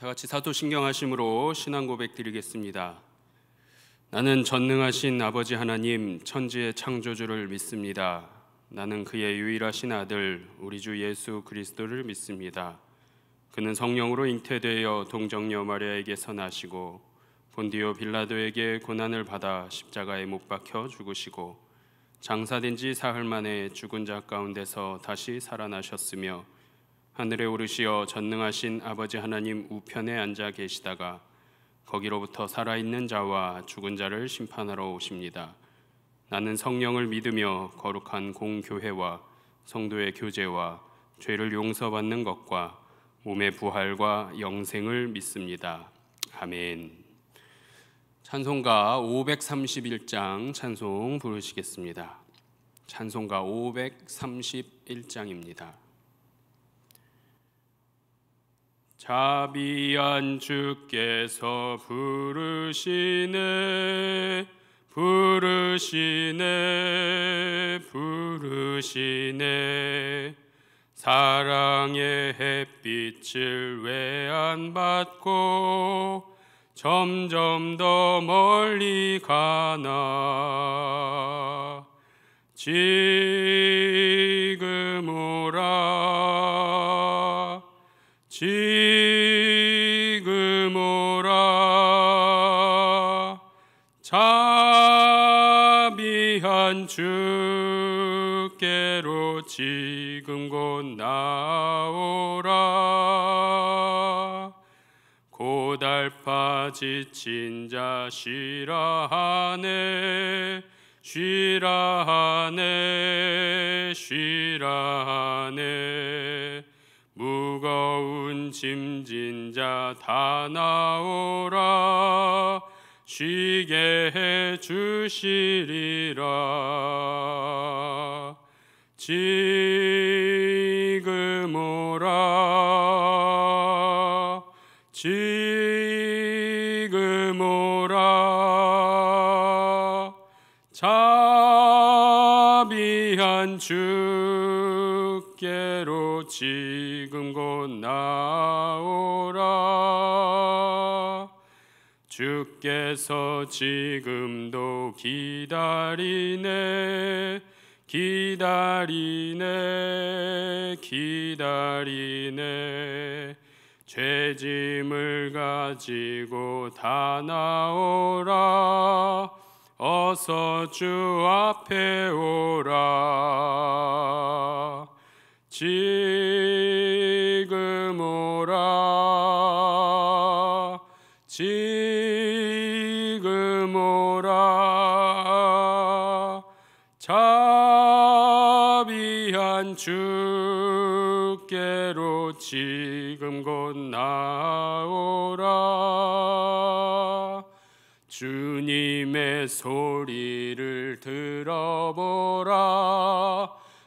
다 같이 사도신경 하심으로 신앙 고백 드리겠습니다. 나는 전능하신 아버지 하나님 천지의 창조주를 믿습니다. 나는 그의 유일하신 아들 우리 주 예수 그리스도를 믿습니다. 그는 성령으로 잉태되어 동정녀 마리아에게서 나시고 본디오 빌라도에게 고난을 받아 십자가에 못 박혀 죽으시고 장사된 지 사흘 만에 죽은 자 가운데서 다시 살아나셨으며 하늘에 오르시어 전능하신 아버지 하나님 우편에 앉아 계시다가 거기로부터 살아있는 자와 죽은 자를 심판하러 오십니다. 나는 성령을 믿으며 거룩한 공교회와 성도의 교제와 죄를 용서받는 것과 몸의 부활과 영생을 믿습니다. 아멘. 찬송가 531장 찬송 부르시겠습니다. 찬송가 531장입니다. 자비한 주께서 부르시네 부르시네 부르시네 사랑의 햇빛을 왜 안 받고 점점 더 멀리 가나 지금 오라 지금 오라 자비한 주께로 지금 곧 나오라 고달파 지친 자 쉬라 하네 쉬라 하네 쉬라 하네 무거운 짐진 자 다 나오라 쉬게 해 주시리라 지금 오라 지금 오라 자비한 주께로 지금 곧 나오라 주께서 지금도 기다리네 기다리네 기다리네 죄짐을 가지고 다 나오라 어서 주 앞에 오라 지금 오라 지금 오라 자비한 주께로 지금 곧 나오라 주님의 소리를 들어보라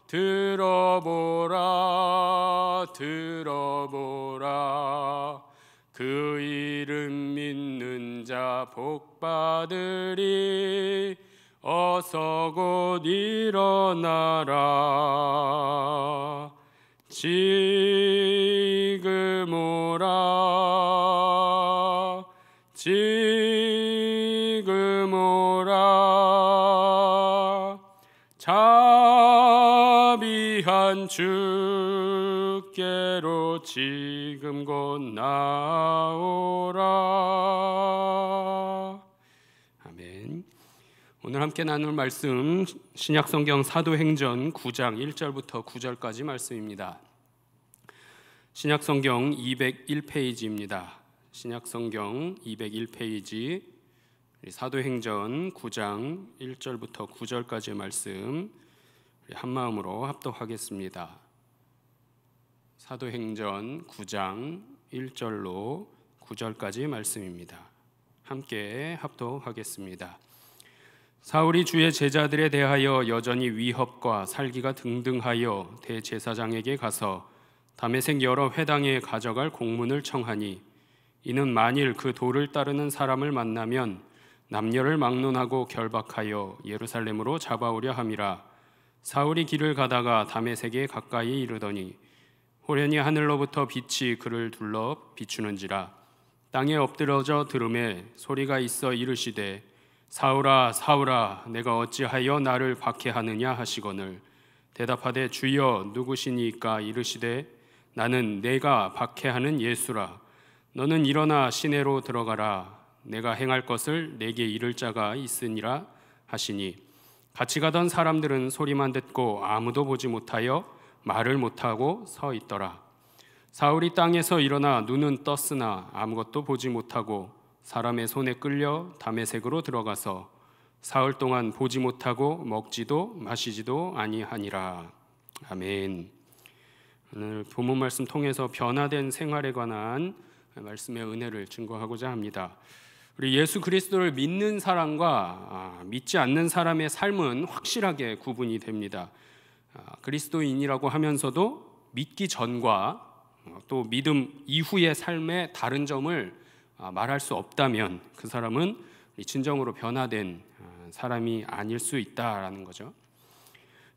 들어보라 들어보라 그 이름 믿는 자 복받으리 어서 곧 일어나라 지금 오라 지금 오라 자비한 주께로 지금 곧 나오라. 아멘. 오늘 함께 나눌 말씀 신약성경 사도행전 9장 1절부터 9절까지 말씀입니다. 신약성경 201페이지입니다. 신약성경 201페이지 사도행전 9장 1절부터 9절까지의 말씀 한마음으로 합독하겠습니다. 사도행전 9장 1절로 9절까지 말씀입니다. 함께 합독하겠습니다. 사울이 주의 제자들에 대하여 여전히 위협과 살기가 등등하여 대제사장에게 가서 다메섹 여러 회당에 가져갈 공문을 청하니 이는 만일 그 도를 따르는 사람을 만나면 남녀를 막론하고 결박하여 예루살렘으로 잡아오려 함이라. 사울이 길을 가다가 다메섹에 가까이 이르더니 호련히 하늘로부터 빛이 그를 둘러 비추는지라. 땅에 엎드러져 들음에 소리가 있어 이르시되 사울아 사울아 내가 어찌하여 나를 박해하느냐 하시거늘 대답하되 주여 누구시니까 이르시되 나는 내가 박해하는 예수라. 너는 일어나 시내로 들어가라. 내가 행할 것을 내게 이를 자가 있으니라 하시니 같이 가던 사람들은 소리만 듣고 아무도 보지 못하여 말을 못하고 서 있더라. 사울이 땅에서 일어나 눈은 떴으나 아무것도 보지 못하고 사람의 손에 끌려 다메섹으로 들어가서 사흘 동안 보지 못하고 먹지도 마시지도 아니하니라. 아멘. 오늘 본문 말씀 통해서 변화된 생활에 관한 말씀의 은혜를 증거하고자 합니다. 우리 예수 그리스도를 믿는 사람과 믿지 않는 사람의 삶은 확실하게 구분이 됩니다. 그리스도인이라고 하면서도 믿기 전과 또 믿음 이후의 삶의 다른 점을 말할 수 없다면 그 사람은 진정으로 변화된 사람이 아닐 수 있다라는 거죠.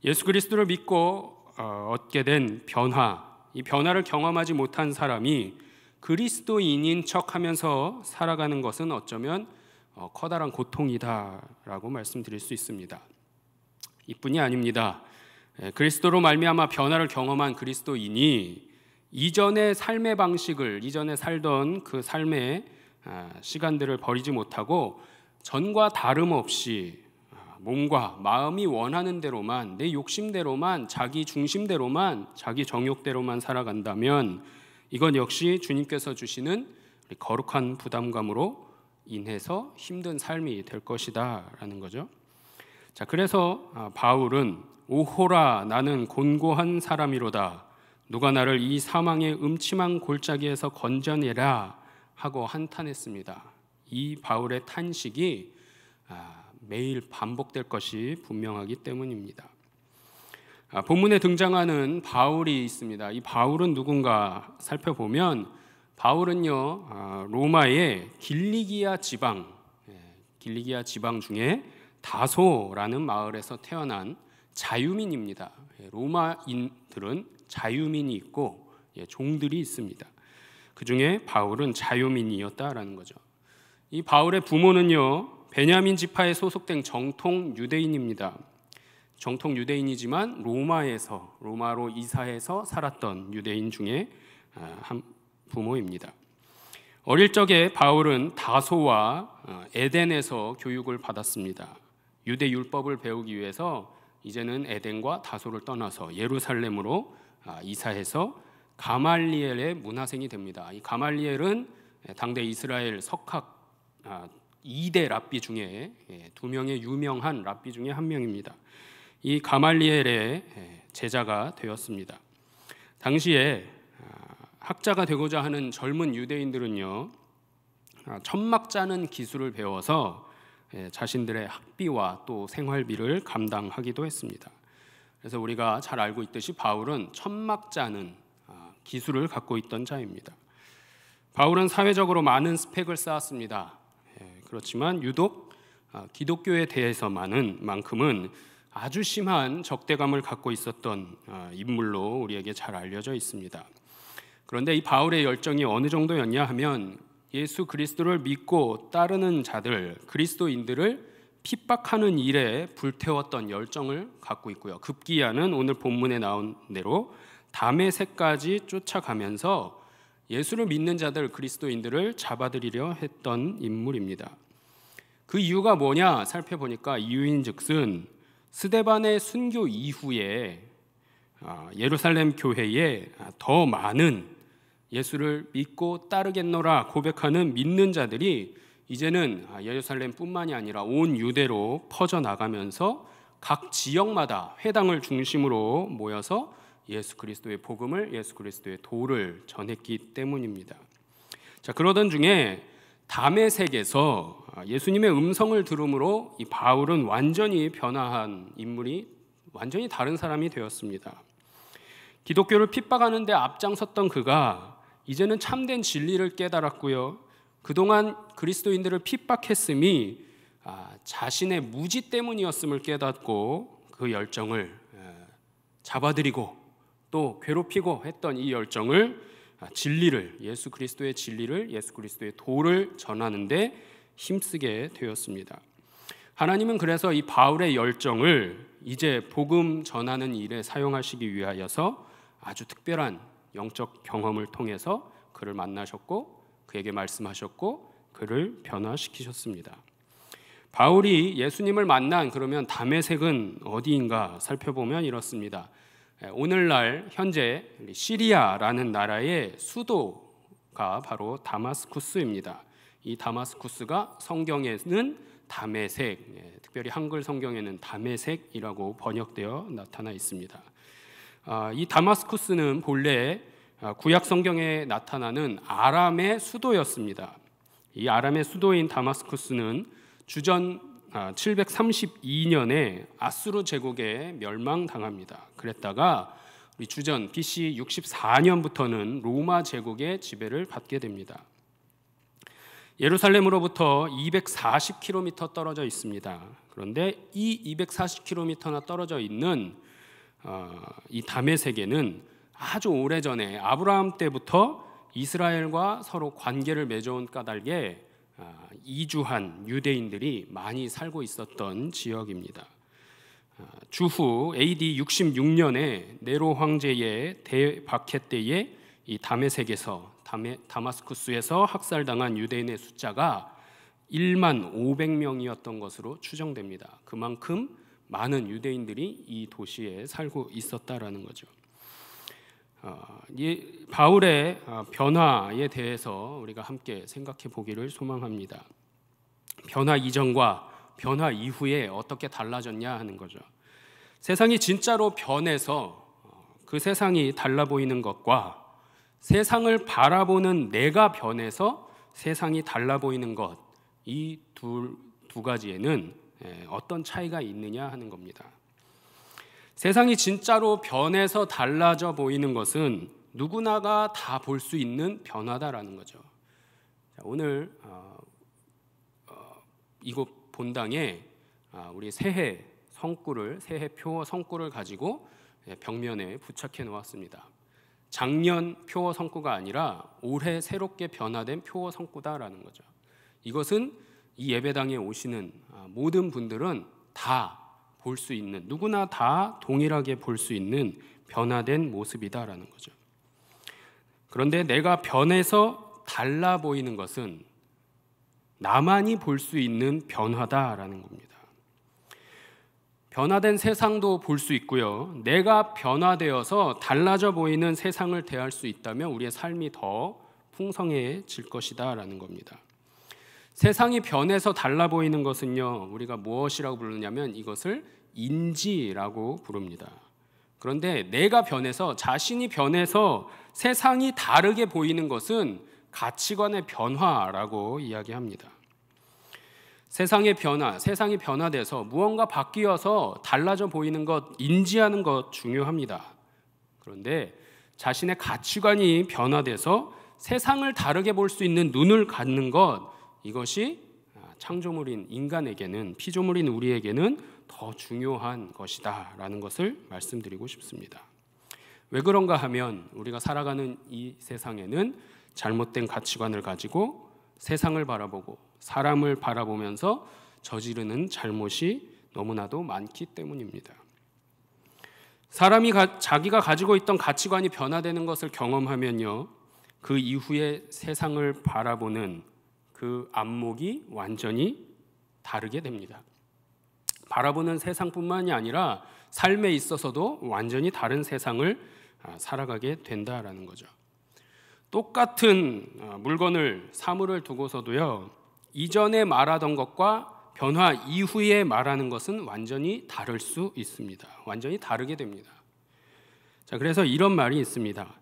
예수 그리스도를 믿고 얻게 된 변화, 이 변화를 경험하지 못한 사람이 그리스도인인 척하면서 살아가는 것은 어쩌면 커다란 고통이다라고 말씀드릴 수 있습니다. 이뿐이 아닙니다. 그리스도로 말미암아 변화를 경험한 그리스도인이 이전의 삶의 방식을, 이전에 살던 그 삶의 시간들을 버리지 못하고 전과 다름없이 몸과 마음이 원하는 대로만, 내 욕심대로만, 자기 중심대로만, 자기 정욕대로만 살아간다면 이건 역시 주님께서 주시는 거룩한 부담감으로 인해서 힘든 삶이 될 것이다 라는 거죠. 자, 그래서 바울은 오호라 나는 곤고한 사람이로다. 누가 나를 이 사망의 음침한 골짜기에서 건져내라 하고 한탄했습니다. 이 바울의 탄식이 매일 반복될 것이 분명하기 때문입니다. 본문에 등장하는 바울이 있습니다. 이 바울은 누군가 살펴보면 바울은요 로마의 길리기아 지방 중에 다소라는 마을에서 태어난 자유민입니다. 로마인들은 자유민이 있고 종들이 있습니다. 그 중에 바울은 자유민이었다라는 거죠. 이 바울의 부모는요 베냐민 지파에 소속된 정통 유대인입니다. 정통 유대인이지만 로마로 이사해서 살았던 유대인 중에 한 부모입니다. 어릴 적에 바울은 다소와 에덴에서 교육을 받았습니다. 유대 율법을 배우기 위해서 이제는 에덴과 다소를 떠나서 예루살렘으로 이사해서 가말리엘의 문화생이 됩니다. 이 가말리엘은 당대 이스라엘 석학 2대 랍비 중에 2명의 유명한 랍비 중에 한 명입니다. 이 가말리엘의 제자가 되었습니다. 당시에 학자가 되고자 하는 젊은 유대인들은요 천막 짜는 기술을 배워서 자신들의 학비와 또 생활비를 감당하기도 했습니다. 그래서 우리가 잘 알고 있듯이 바울은 천막 짜는 기술을 갖고 있던 자입니다. 바울은 사회적으로 많은 스펙을 쌓았습니다. 그렇지만 유독 기독교에 대해서만큼은 아주 심한 적대감을 갖고 있었던 인물로 우리에게 잘 알려져 있습니다. 그런데 이 바울의 열정이 어느 정도였냐 하면 예수 그리스도를 믿고 따르는 자들, 그리스도인들을 핍박하는 일에 불태웠던 열정을 갖고 있고요. 급기야는 오늘 본문에 나온 대로 다메섹까지 쫓아가면서 예수를 믿는 자들, 그리스도인들을 잡아들이려 했던 인물입니다. 그 이유가 뭐냐 살펴보니까 이유인즉슨 스데반의 순교 이후에 예루살렘 교회에 더 많은 예수를 믿고 따르겠노라 고백하는 믿는 자들이 이제는 예루살렘뿐만이 아니라 온 유대로 퍼져나가면서 각 지역마다 회당을 중심으로 모여서 예수 그리스도의 복음을, 예수 그리스도의 도를 전했기 때문입니다. 자, 그러던 중에 다메섹에서 예수님의 음성을 들음으로 이 바울은 완전히 변화한 인물이, 완전히 다른 사람이 되었습니다. 기독교를 핍박하는 데 앞장섰던 그가 이제는 참된 진리를 깨달았고요. 그동안 그리스도인들을 핍박했음이 자신의 무지 때문이었음을 깨닫고 그 열정을 잡아들이고 또 괴롭히고 했던 이 열정을 진리를, 예수 그리스도의 진리를, 예수 그리스도의 도를 전하는데 힘쓰게 되었습니다. 하나님은 그래서 이 바울의 열정을 이제 복음 전하는 일에 사용하시기 위하여서 아주 특별한 영적 경험을 통해서 그를 만나셨고 그에게 말씀하셨고 그를 변화시키셨습니다. 바울이 예수님을 만난 그러면 다메섹은 어디인가 살펴보면 이렇습니다. 오늘날 현재 시리아라는 나라의 수도가 바로 다마스쿠스입니다. 이 다마스쿠스가 성경에는 다메섹, 특별히 한글 성경에는 다메섹이라고 번역되어 나타나 있습니다. 이 다마스쿠스는 본래 구약 성경에 나타나는 아람의 수도였습니다. 이 아람의 수도인 다마스쿠스는 주전 732년에 아수르 제국에 멸망당합니다. 그랬다가 우리 주전 BC 64년부터는 로마 제국의 지배를 받게 됩니다. 예루살렘으로부터 240km 떨어져 있습니다. 그런데 이 240km나 떨어져 있는 이 다메섹에는 아주 오래전에 아브라함 때부터 이스라엘과 서로 관계를 맺어온 까닭에 이주한 유대인들이 많이 살고 있었던 지역입니다. 주후 AD 66년에 네로 황제의 대박해 때에 이 다메섹에서 다마스쿠스에서 학살당한 유대인의 숫자가 1만 500명이었던 것으로 추정됩니다. 그만큼 많은 유대인들이 이 도시에 살고 있었다라는 거죠. 이 바울의 변화에 대해서 우리가 함께 생각해 보기를 소망합니다. 변화 이전과 변화 이후에 어떻게 달라졌냐 하는 거죠. 세상이 진짜로 변해서 그 세상이 달라 보이는 것과 세상을 바라보는 내가 변해서 세상이 달라 보이는 것, 이 두 가지에는 어떤 차이가 있느냐 하는 겁니다. 세상이 진짜로 변해서 달라져 보이는 것은 누구나가 다 볼 수 있는 변화다라는 거죠. 오늘 이곳 본당에 우리 새해 표어 성구를 가지고 벽면에 부착해 놓았습니다. 작년 표어 성구가 아니라 올해 새롭게 변화된 표어 성구다라는 거죠. 이것은 이 예배당에 오시는 모든 분들은 다 볼 수 있는, 누구나 다 동일하게 볼 수 있는 변화된 모습이다라는 거죠. 그런데 내가 변해서 달라 보이는 것은 나만이 볼 수 있는 변화다라는 겁니다. 변화된 세상도 볼 수 있고요. 내가 변화되어서 달라져 보이는 세상을 대할 수 있다면 우리의 삶이 더 풍성해질 것이다라는 겁니다. 세상이 변해서 달라 보이는 것은요, 우리가 무엇이라고 부르냐면 이것을 인지라고 부릅니다. 그런데 내가 변해서, 자신이 변해서 세상이 다르게 보이는 것은 가치관의 변화라고 이야기합니다. 세상이 변화돼서 무언가 바뀌어서 달라져 보이는 것, 인지하는 것 중요합니다. 그런데 자신의 가치관이 변화돼서 세상을 다르게 볼 수 있는 눈을 갖는 것, 이것이 창조물인 인간에게는, 피조물인 우리에게는 더 중요한 것이다 라는 것을 말씀드리고 싶습니다. 왜 그런가 하면 우리가 살아가는 이 세상에는 잘못된 가치관을 가지고 세상을 바라보고 사람을 바라보면서 저지르는 잘못이 너무나도 많기 때문입니다. 사람이 자기가 가지고 있던 가치관이 변화되는 것을 경험하면요, 그 이후에 세상을 바라보는 그 안목이 완전히 다르게 됩니다. 바라보는 세상뿐만이 아니라 삶에 있어서도 완전히 다른 세상을 살아가게 된다라는 거죠. 똑같은 물건을, 사물을 두고서도요, 이전에 말하던 것과 변화 이후에 말하는 것은 완전히 다를 수 있습니다. 완전히 다르게 됩니다. 자, 그래서 이런 말이 있습니다.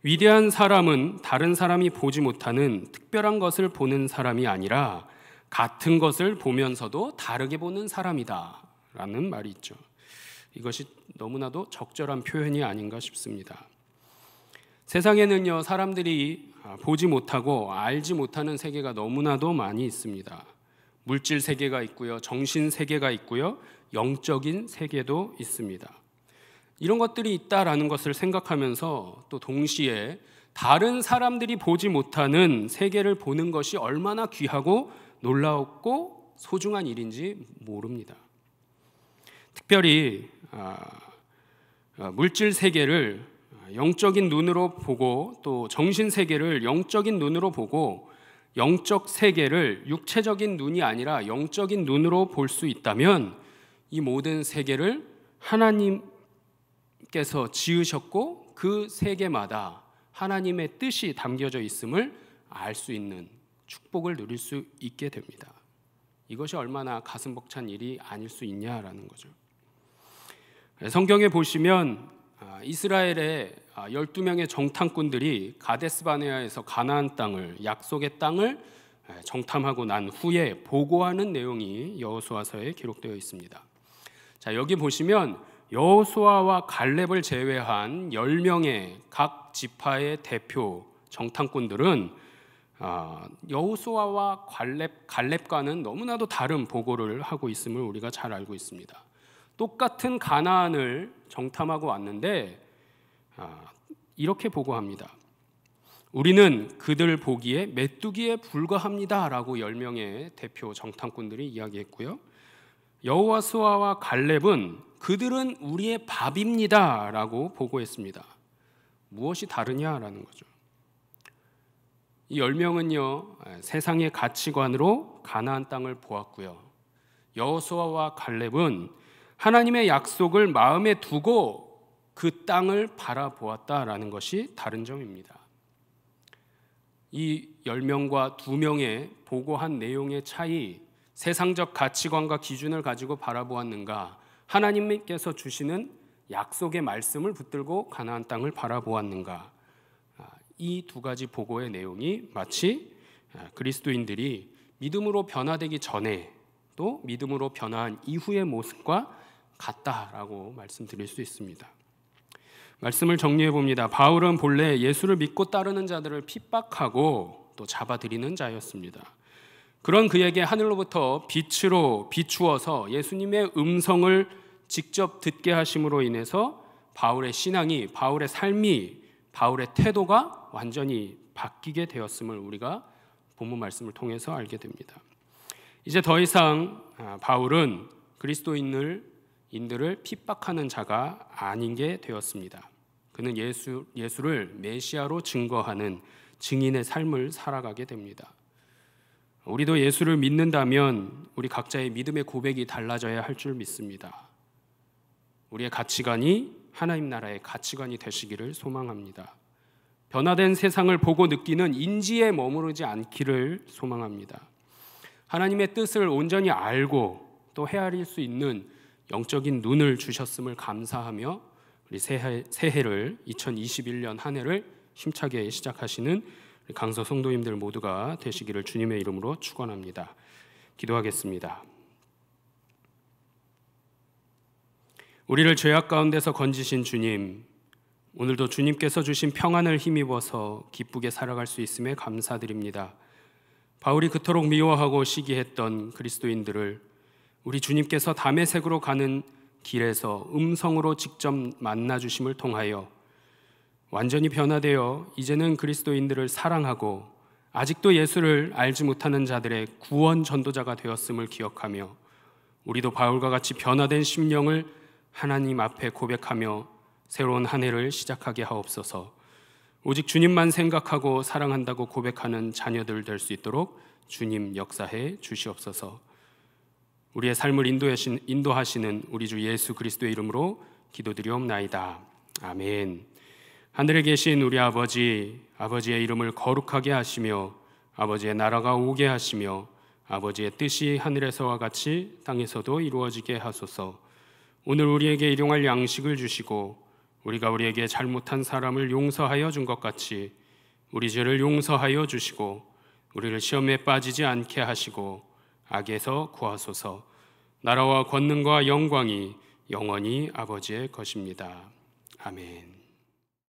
위대한 사람은 다른 사람이 보지 못하는 특별한 것을 보는 사람이 아니라 같은 것을 보면서도 다르게 보는 사람이다 라는 말이 있죠. 이것이 너무나도 적절한 표현이 아닌가 싶습니다. 세상에는요, 사람들이 보지 못하고 알지 못하는 세계가 너무나도 많이 있습니다. 물질 세계가 있고요, 정신 세계가 있고요, 영적인 세계도 있습니다. 이런 것들이 있다라는 것을 생각하면서 또 동시에 다른 사람들이 보지 못하는 세계를 보는 것이 얼마나 귀하고 놀라웠고 소중한 일인지 모릅니다. 특별히 물질 세계를 영적인 눈으로 보고 또 정신 세계를 영적인 눈으로 보고 영적 세계를 육체적인 눈이 아니라 영적인 눈으로 볼 수 있다면 이 모든 세계를 하나님께서 지으셨고 그 세계마다 하나님의 뜻이 담겨져 있음을 알 수 있는 축복을 누릴 수 있게 됩니다. 이것이 얼마나 가슴 벅찬 일이 아닐 수 있냐라는 거죠. 성경에 보시면 이스라엘의 12명의 정탐꾼들이 가데스 바네아에서 가나안 땅을, 약속의 땅을 정탐하고 난 후에 보고하는 내용이 여호수아서에 기록되어 있습니다. 자, 여기 보시면 여호수아와 갈렙을 제외한 10명의 각 지파의 대표 정탐꾼들은 여호수아와 갈렙과는 너무나도 다른 보고를 하고 있음을 우리가 잘 알고 있습니다. 똑같은 가나안을 정탐하고 왔는데 이렇게 보고합니다. 우리는 그들 보기에 메뚜기에 불과합니다 라고 10명의 대표 정탐꾼들이 이야기했고요. 여호수아와 갈렙은 그들은 우리의 밥입니다 라고 보고했습니다. 무엇이 다르냐라는 거죠. 이 10명은요, 세상의 가치관으로 가나안 땅을 보았고요. 여호수아와 갈렙은 하나님의 약속을 마음에 두고 그 땅을 바라보았다라는 것이 다른 점입니다. 이 10명과 2명의 보고한 내용의 차이, 세상적 가치관과 기준을 가지고 바라보았는가, 하나님께서 주시는 약속의 말씀을 붙들고 가나안 땅을 바라보았는가, 이 두 가지 보고의 내용이 마치 그리스도인들이 믿음으로 변화되기 전에 또 믿음으로 변화한 이후의 모습과 같다라고 말씀드릴 수 있습니다. 말씀을 정리해 봅니다. 바울은 본래 예수를 믿고 따르는 자들을 핍박하고 또 잡아들이는 자였습니다. 그런 그에게 하늘로부터 빛으로 비추어서 예수님의 음성을 직접 듣게 하심으로 인해서 바울의 신앙이, 바울의 삶이, 바울의 태도가 완전히 바뀌게 되었음을 우리가 본문 말씀을 통해서 알게 됩니다. 이제 더 이상 바울은 그리스도인들을 핍박하는 자가 아닌 게 되었습니다. 그는 예수를 메시아로 증거하는 증인의 삶을 살아가게 됩니다. 우리도 예수를 믿는다면 우리 각자의 믿음의 고백이 달라져야 할 줄 믿습니다. 우리의 가치관이 하나님 나라의 가치관이 되시기를 소망합니다. 변화된 세상을 보고 느끼는 인지에 머무르지 않기를 소망합니다. 하나님의 뜻을 온전히 알고 또 헤아릴 수 있는 영적인 눈을 주셨음을 감사하며 우리 새해를 2021년 한 해를 힘차게 시작하시는 강서 성도님들 모두가 되시기를 주님의 이름으로 축원합니다. 기도하겠습니다. 우리를 죄악 가운데서 건지신 주님, 오늘도 주님께서 주신 평안을 힘입어서 기쁘게 살아갈 수 있음에 감사드립니다. 바울이 그토록 미워하고 시기했던 그리스도인들을 우리 주님께서 다메섹으로 가는 길에서 음성으로 직접 만나주심을 통하여 완전히 변화되어 이제는 그리스도인들을 사랑하고 아직도 예수를 알지 못하는 자들의 구원 전도자가 되었음을 기억하며 우리도 바울과 같이 변화된 심령을 하나님 앞에 고백하며 새로운 한 해를 시작하게 하옵소서. 오직 주님만 생각하고 사랑한다고 고백하는 자녀들 될 수 있도록 주님 역사해 주시옵소서. 우리의 삶을 인도하시는 우리 주 예수 그리스도의 이름으로 기도드리옵나이다. 아멘. 하늘에 계신 우리 아버지, 아버지의 이름을 거룩하게 하시며 아버지의 나라가 오게 하시며 아버지의 뜻이 하늘에서와 같이 땅에서도 이루어지게 하소서. 오늘 우리에게 일용할 양식을 주시고 우리가 우리에게 잘못한 사람을 용서하여 준 것 같이 우리 죄를 용서하여 주시고 우리를 시험에 빠지지 않게 하시고 악에서 구하소서. 나라와 권능과 영광이 영원히 아버지의 것입니다. 아멘.